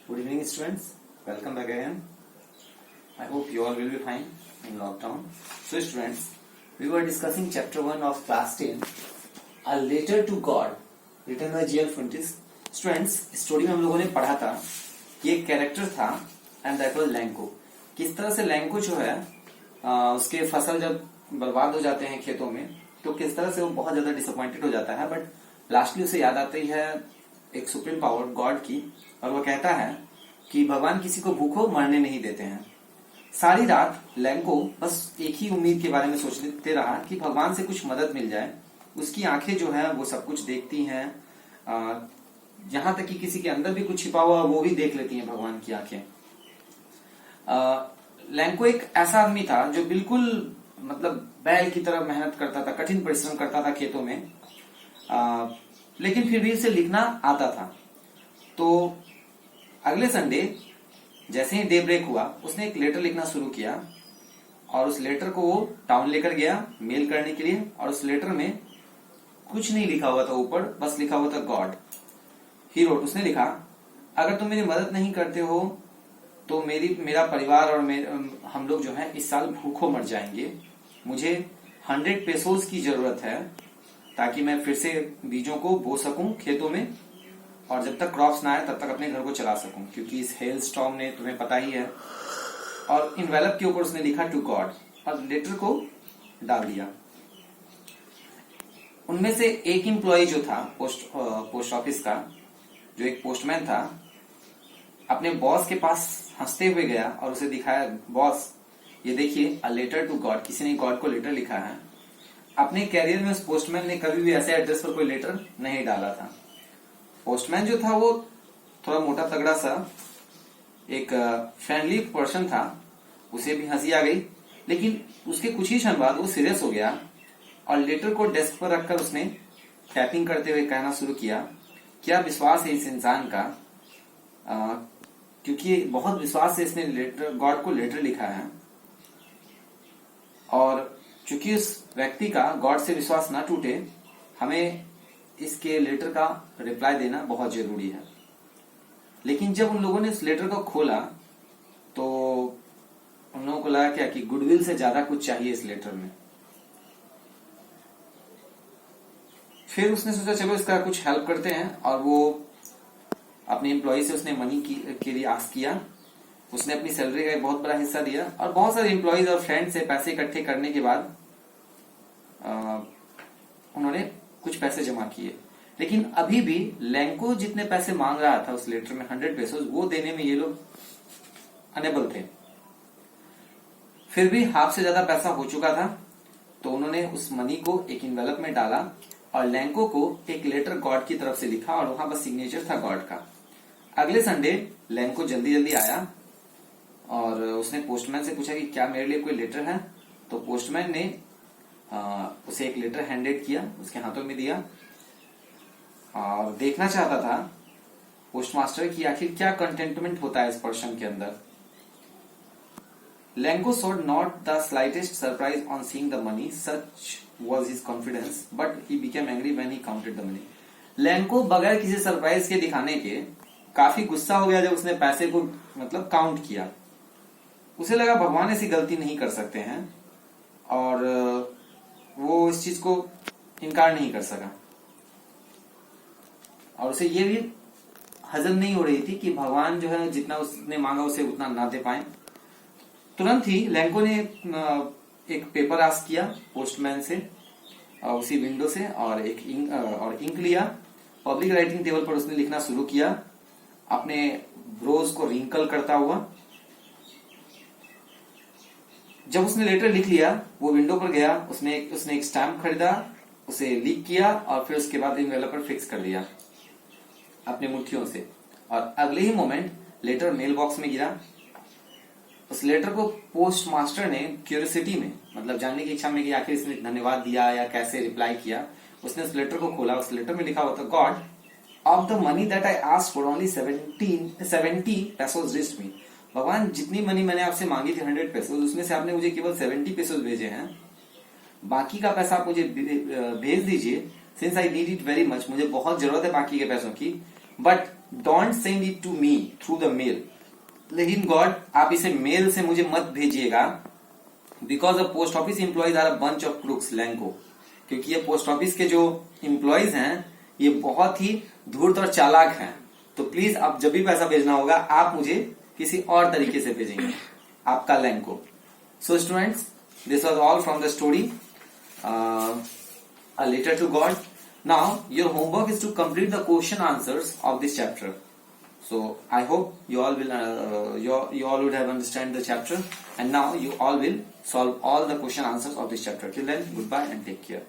Good evening, students. Welcome back again. I hope you all will be fine in lockdown. So, students, we were discussing chapter 1 of class 10, A Letter to God, written by G.L. Fuentes. Students, story में हम लोगों ने पढ़ा था कि एक character था and that was Lanco. किस तरह से लैंको जो है उसके फसल जब बर्बाद हो जाते हैं खेतों में, तो किस तरह से वो बहुत ज्यादा डिसअपॉइंटेड हो जाता है, बट लास्टली उसे याद आती है एक सुप्रीम पावर गॉड की, और वो कहता है कि भगवान किसी को भूखो मरने नहीं देते हैं. सारी रात लैंको बस एक ही उम्मीद के बारे में सोचते रहा कि भगवान से कुछ मदद मिल जाए. उसकी आंखें जो है वो सब कुछ देखती हैं, यहां तक कि किसी के अंदर भी कुछ छिपा हुआ वो भी देख लेती हैं भगवान की आंखें. लैंको एक ऐसा आदमी था जो बिल्कुल मतलब बैल की तरह मेहनत करता था, कठिन परिश्रम करता था खेतों में, लेकिन फिर भी उसे लिखना आता था. तो अगले संडे जैसे ही डे ब्रेक हुआ, उसने एक लेटर लिखना शुरू किया और उस लेटर को वो टाउन लेकर गया मेल करने के लिए. और उस लेटर में कुछ नहीं लिखा हुआ था ऊपर, बस लिखा हुआ था गॉड. ही रोट, उसने लिखा, अगर तुम मेरी मदद नहीं करते हो तो मेरा परिवार और हम लोग जो है इस साल भूखों मर जाएंगे. मुझे 100 पेसोस की जरूरत है ताकि मैं फिर से बीजों को बो सकूं खेतों में, और जब तक क्रॉप्स ना आए तब तक अपने घर को चला सकूं, क्योंकि इस हेल स्टॉर्म ने, तुम्हें पता ही है. और इनवेलप के ऊपर उसने लिखा टू गॉड और लेटर को डाल दिया. उनमें से एक एम्प्लॉय जो था पोस्ट ऑफिस का, जो एक पोस्टमैन था, अपने बॉस के पास हंसते हुए गया और उसे दिखाया, बॉस ये देखिए, अ लेटर टू गॉड, किसी ने गॉड को लेटर लिखा है. अपने कैरियर में उस पोस्टमैन ने कभी भी ऐसे एड्रेस पर कोई लेटर नहीं डाला था. पोस्टमैन जो था वो थोड़ा मोटा तगड़ा सा एक फ्रेंडली पर्सन था, उसे भी हंसी आ गई. लेकिन उसके कुछ ही क्षण बाद वो सीरियस हो गया और लेटर को डेस्क पर रखकर उसने टैपिंग करते हुए कहना शुरू किया, क्या विश्वास है इस इंसान का, क्योंकि बहुत विश्वास से इसने लेटर गॉड को लेटर लिखा है, और चूंकि उस व्यक्ति का गॉड से विश्वास ना टूटे, हमें इसके लेटर का रिप्लाई देना बहुत जरूरी है. लेकिन जब उन लोगों ने इस लेटर को खोला तो उन लोगों को लगा क्या कि गुडविल से ज्यादा कुछ चाहिए इस लेटर में. फिर उसने सोचा चलो इसका कुछ हेल्प करते हैं, और वो अपने एम्प्लॉय से उसने मनी के लिए आस्क किया. उसने अपनी सैलरी का एक बहुत बड़ा हिस्सा दिया और बहुत सारे एम्प्लॉयज और फ्रेंड से पैसे इकट्ठे करने के बाद उन्होंने कुछ पैसे जमा किए. लेकिन अभी भी लैंको जितने पैसे मांग रहा था उस लेटर में, 100 पेसोस, वो देने में ये लोग अनेबल थे. फिर भी हाफ से ज्यादा पैसा हो चुका था, तो उन्होंने उस मनी को एक इन्वेलप में डाला और लैंको को एक लेटर गॉड की तरफ से लिखा, और वहां बस सिग्नेचर था गॉड का. अगले संडे लैंको जल्दी जल्दी आया और उसने पोस्टमैन से पूछा कि क्या मेरे लिए कोई लेटर है. तो पोस्टमैन ने उसे एक लेटर हैंडेड किया, उसके हाथों में दिया, और देखना चाहता था पोस्टमास्टर की आखिर क्या कंटेंटमेंट होता है इस पर्सन के अंदर. Lanco showed not the slightest surprise on seeing the money, such was his confidence, but he became angry when he counted the money. Lanco बगैर किसी सरप्राइज के दिखाने के काफी गुस्सा हो गया जब उसने पैसे को मतलब काउंट किया. उसे लगा भगवान ऐसी गलती नहीं कर सकते हैं, और वो इस चीज को इनकार नहीं कर सका, और उसे ये भी हजम नहीं हो रही थी कि भगवान जो है जितना उसने मांगा उसे उतना ना दे पाए. तुरंत ही लैंको ने एक पेपर आस्क किया पोस्टमैन से, उसी विंडो से, और एक इंक लिया. पब्लिक राइटिंग टेबल पर उसने लिखना शुरू किया, अपने ब्रोज को रिंकल करता हुआ. जब उसने लेटर लिख लिया, वो विंडो पर गया, उसने एक स्टैम्प खरीदा, उसे लीक किया, और फिर उसके बाद इनवेलप पर फिक्स कर दिया अपने मुट्ठियों से. और अगले ही मोमेंट लेटर मेल बॉक्स में गिरा. उस लेटर को पोस्ट मास्टर ने क्यूरियोसिटी में, मतलब जानने की इच्छा में कि आखिर इसने धन्यवाद दिया या कैसे रिप्लाई किया, उसने उस लेटर को खोला. उस लेटर में लिखा हुआ था, God, of the money that I asked for only 70 pesos reached me. भगवान, जितनी मनी मैंने आपसे मांगी थी 100 पेसोस, उसमें से आपने मुझे केवल 70 पेसोस भेजे हैं. बाकी का पैसा आप मुझे भेज दीजिए, since I need it very much, मुझे बहुत जरूरत है बाकी के पैसों की. But don't send it to me through the mail, लेकिन गॉड आप इसे मेल से मुझे मत भेजिएगा, because the post office employees are a bunch of crooks लैंको, क्योंकि ये पोस्ट ऑफिस के जो एम्प्लॉयज हैं ये बहुत ही धूर्त और चालाक हैं। तो प्लीज आप जब भी पैसा भेजना होगा आप मुझे किसी और तरीके से भेजेंगे, आपका Lanco. So students, this was all from the story A Letter to God. Now your homework is to complete the question answers of this chapter. So I hope you all will you all would have understand the chapter, and now you all will solve all the question answers of this chapter. Till then, goodbye and take care.